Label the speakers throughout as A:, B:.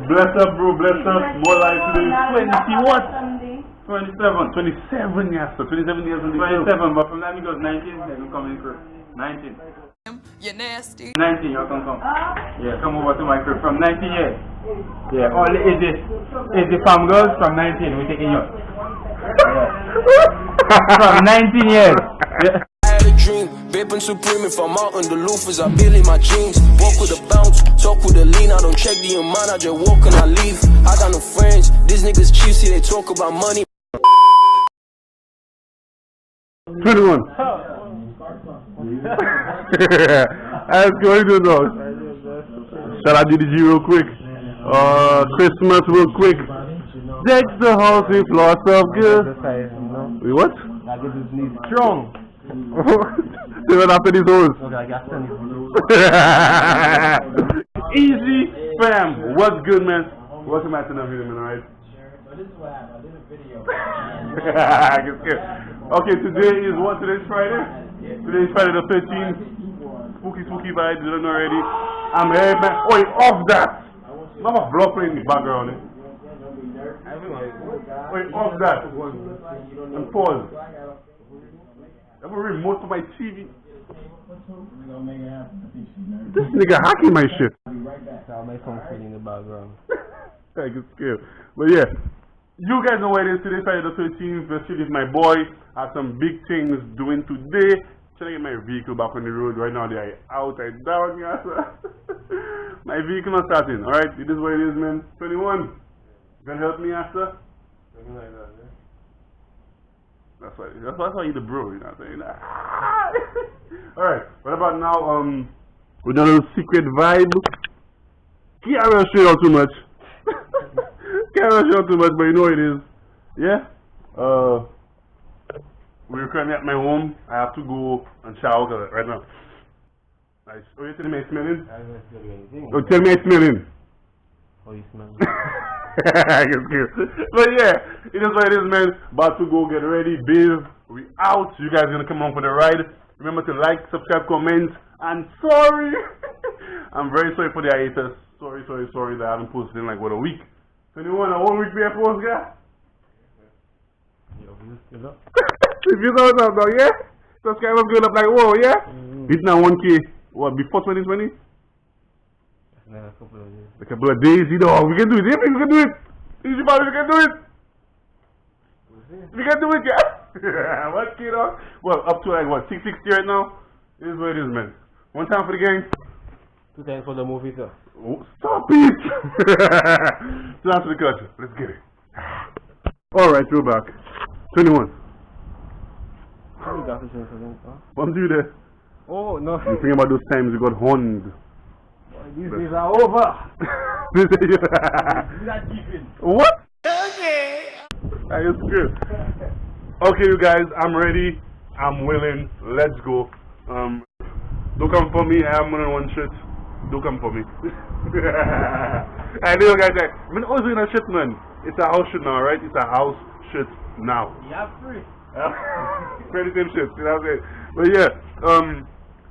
A: Bless up, bro. Bless up. More life today. 20 what? 27 years, so 27 years on the 27, but from that it was 19, they can come in crib. 19.
B: You're nasty.
A: 19, you can come. Yeah, come over to my crib from 19 years. Yeah, all the Eziie farm girls from 19, we're taking you. Yeah. From 19 years. Yeah.
C: I had a dream, vaping supreme. If I'm out on the loafers, I build in my jeans. Walk with a bounce, talk with a lean. I don't check the amount, I just walk and I leave. I got no friends, these niggas cheap, see they talk about money.
A: 21. That's going to know. Shall I do the G real quick? Christmas real quick. Deck the house with lots of good. Wait, what?
D: Strong.
A: Say what after these hoes. Easy fam. What's good, man? Welcome back to another video, man, alright? Okay, today is what? Today's Friday? Today's Friday the 13th. Spooky vibes, you don't know already. I'm here, man. Oi, off that! Not a block playing in the background, eh? Oi, off that. And pause. I'm gonna remote to my TV. This nigga hacking my shit.
D: I'll make something in the background.
A: I get scared. But yeah. You guys know what it is today, Friday the 13th. Let's see if my boy has some big things doing today. Trying to get my vehicle back on the road. Right now they are out, I down, yes. My vehicle not starting, alright? It is what it is, man. 21. You can help me, Asta? Something like that, yeah. That's why you the bro, you know what I'm saying? Alright, what about now, with a little secret vibe? Can't rush it out too much. Can't rush out too much, but you know what it is. Yeah? We're currently at my home. I have to go and shower right now. Nice. Oh, you telling me it's smelling?
D: I don't smell anything.
A: Oh, tell me it's smelling.
D: Oh, you smell
A: I get scared. But yeah, it is what it is, man. About to go get ready, bathe. We out. You guys gonna come on for the ride. Remember to like, subscribe, comment, and sorry. I'm very sorry for the hiatus. Sorry that I haven't posted in like what, a week. 21, a whole week before post, guy. If you know what's up, dog, yeah? Subscribers going up like, whoa, yeah? It's now 1K. What, before 2020?
D: A couple of days.
A: A couple of days, you know. We can do it. Yeah, we can do it. Easy, buddy, we can do it. We can do it, yeah? What, kid, dog? Well, up to like, what, 660 right now? It is what it is, man. One time for the gang.
D: 2 times for the movie, sir.
A: Oh, stop it! So that's the culture. Let's get it. Alright, we're back. 21. What do you there?
D: Oh, no.
A: You think about those times you got horned.
D: These days are over.
A: What? Okay. Are you scared? Okay, you guys, I'm ready. I'm willing. Let's go. Don't come for me. I'm on one shit. Don't come for me. I know, guys. I mean, always doing a shit, man. It's a house shit now, right? It's a house shit now.
D: Yeah, free.
A: Pretty same shit. You know what I'm saying? But yeah,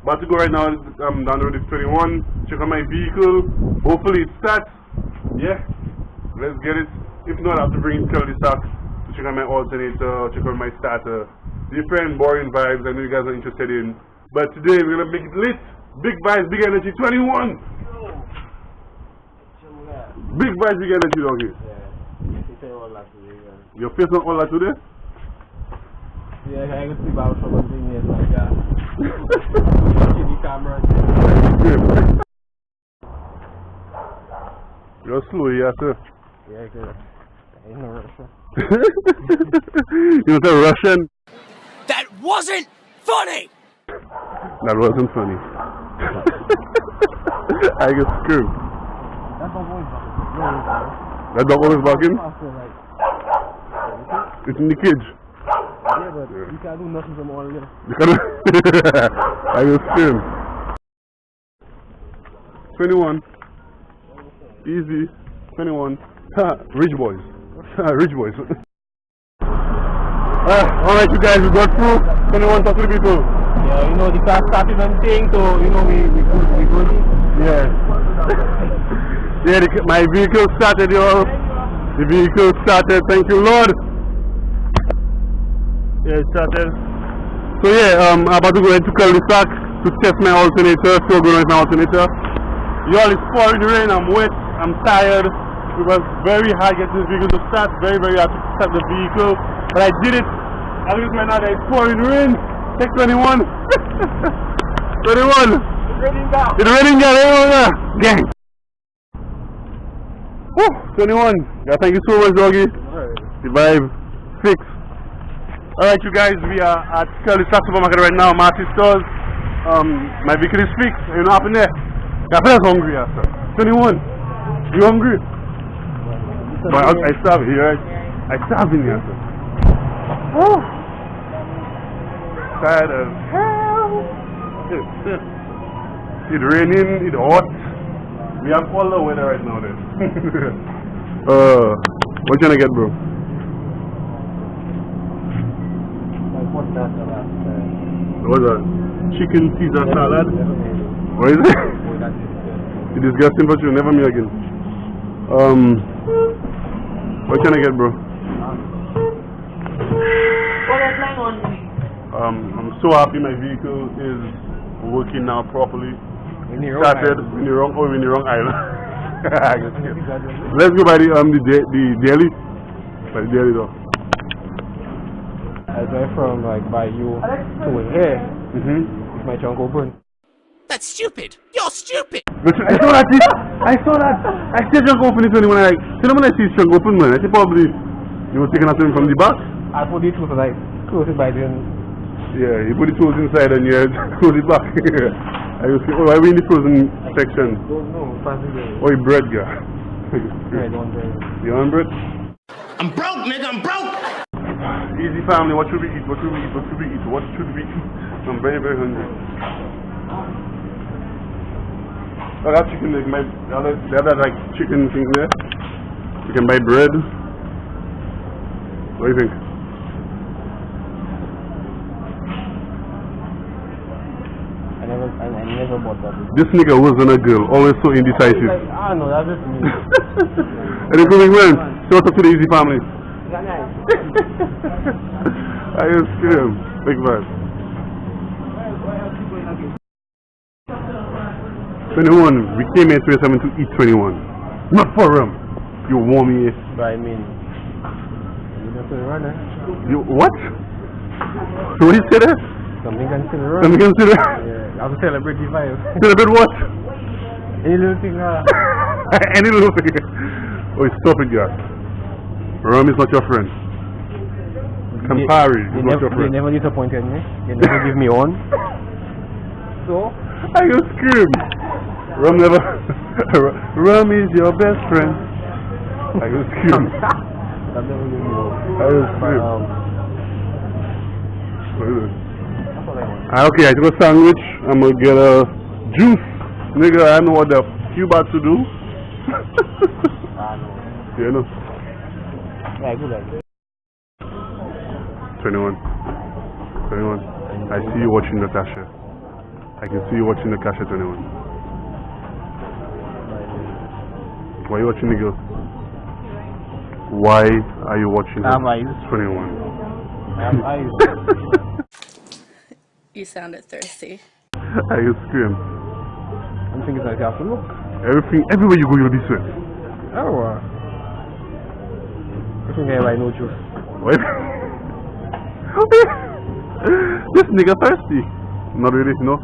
A: about to go right now. I'm down the road. It's 21. Check on my vehicle. Hopefully it starts. Yeah, let's get it. If not, I have to bring Kelly stock to check on my alternator, check on my starter. Different boring vibes. I know you guys are interested in. But today we're gonna make it lit. Big vibes, big energy. 21. Big vibes, big energy, dog.
D: Yeah.
A: Your face not all that today?
D: Yeah, I can see about something here like that. The camera.
A: You're slow, yeah, sir.
D: Yeah, good. I ain't no Russian.
A: You're not a Russian?
B: That wasn't funny!
A: That wasn't funny. I get screwed. That dog always barking? It's in the cage.
D: Yeah, but you can't do nothing from all this.
A: I get screwed. 21. Easy. 21. Rich boys. Rich boys. Alright, you guys, we got through. 21, talk to the people.
D: Yeah, you know, the car started and thing, so, you know, we good.
A: Yeah. Yeah, my vehicle started, y'all. The vehicle started. Thank you, Lord. Yeah, it started. So yeah, I'm about to go into cul-de-sac to test my alternator. Still going with my alternator. Y'all, it's pouring rain. I'm wet. I'm tired. It was very hard getting this vehicle to start. Very, very hard to start the vehicle. But I did it. At least my now it's pouring rain. Take 21. 21. It's raining down. It's raining down. Everyone, gang. Woo, 21. Yeah, thank you so much, doggy. The vibe. Fix. Alright, you guys, we are at cul-de-sac supermarket right now, Marty stores. My vehicle is fixed. You know what happened there? I feel hungry, sir. 21. You hungry? But I starve here, right? I starve in here, sir. Woo! Tired as hell. It's raining, it's hot. We have all the weather right now then. What you gonna get, bro?
D: What's that last time?
A: What's that? Chicken Caesar salad? What is it? It's disgusting, but you'll never me again. What can I get, bro? I'm so happy my vehicle is working now properly. Started in the wrong island. Let's go by the deli. By the deli though.
D: I drive from like by you to here. Is my trunk open?
B: That's stupid. You're stupid.
A: But I saw that. I see trunk open it when I when I see trunk open, man. I think probably you were taking something from the back.
D: I put it to like close it by then.
A: Yeah, you put the tools inside and you close it back. I was thinking, why are we in the frozen section?
D: No, fancy day.
A: Oh, you bread, yeah.
D: I don't bread.
A: You want bread?
B: I'm broke, nigga. I'm broke.
A: Easy family, what should we eat? What should we eat? What should we eat? What should we eat? I'm very, very hungry. Oh, that chicken leg, they have that like chicken thing there. You can buy bread. What do you think?
D: I never bought that.
A: This nigga wasn't a girl, always so indecisive.
D: Like, no, that's just me.
A: And it's going well. Shout out to the Easy family.
D: Yeah, nice.
A: I just scream. Big man. 21. We came here 27 to eat 21. Not for rum. You warm me.
D: But I mean, you don't run, eh?
A: You what? What you say there?
D: Something can still run.
A: Something can consider.
D: Yeah, I'm celebrate the vibe.
A: Celebrate what?
D: Any little thing,
A: Any little thing. Oh, stop it, guys. Rum is not your friend. Campari is not your friend.
D: They never disappointed me. They never give me one. So?
A: I just scream. Rum never. Rum is your best friend. I just scream.
D: That never give me one.
A: I just scream. What is it? Okay, I took a sandwich. I'm gonna get a juice. Nigga, I know what the you about to do. You know?
D: Yeah, good idea.
A: 21. I see you watching Natasha. I can see you watching Natasha 21. Why are you watching the girl? Why are you watching her? 21.
D: I have eyes.
E: You sounded thirsty.
A: I just scream.
D: I'm thinking like you have to look.
A: Everywhere you go, you'll be sweat.
D: Oh, I think I like no juice.
A: What? This nigga thirsty. Not really, no?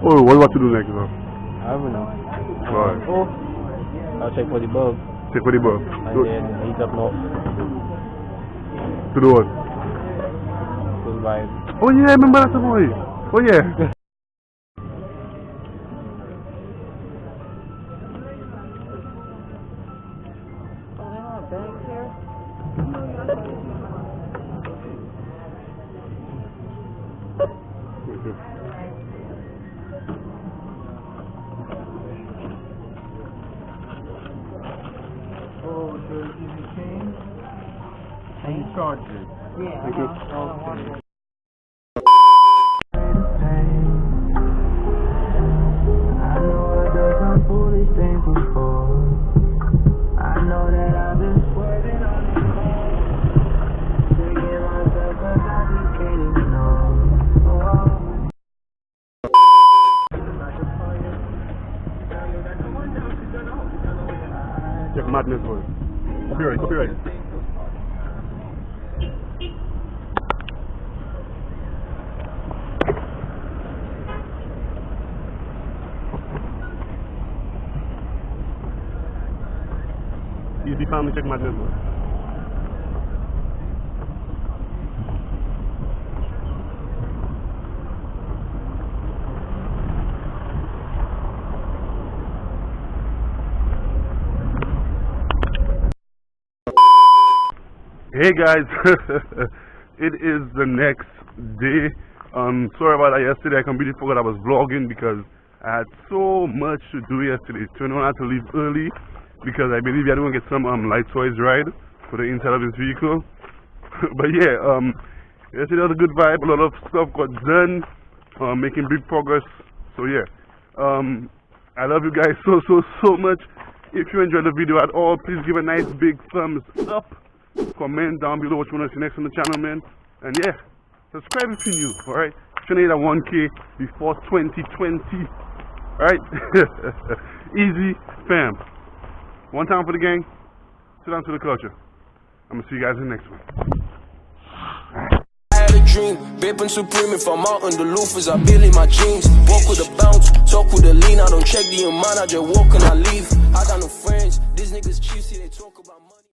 A: Oh, what about to do next, though?
D: I don't know.
A: Right.
D: Oh, I'll check for the bulb.
A: Check for the bulb.
D: And then heat up now.
A: To do what?
D: Good vibe.
A: Oh yeah, I remember that boy. Oh yeah.
D: And you charge it.
A: Thank you.
F: I
A: madness, boy. Copyright, copyright. Easy family check madness, boy. Hey guys, it is the next day. Sorry about that yesterday. I completely forgot I was vlogging because I had so much to do yesterday. So I had to leave early because I believe I don't get some light toys ride for the inside of this vehicle. But yeah, yesterday was a good vibe. A lot of stuff got done, making big progress. So yeah, I love you guys so much. If you enjoyed the video at all, please give a nice big thumbs up. Comment down below what you want to see next on the channel, man. And yeah, subscribe if you're new, alright? Trying to hit that 1K before 2020. Alright? Easy, fam. One time for the gang. Sit down to the culture. I'm gonna see you guys in the next one.
C: Dream, Vaping supreme, if I'm out on the loafers, I build in my jeans. Walk with a bounce, talk with a lean. I don't check the amount, I just walk and I leave. I got no friends, these niggas cheesy, they talk about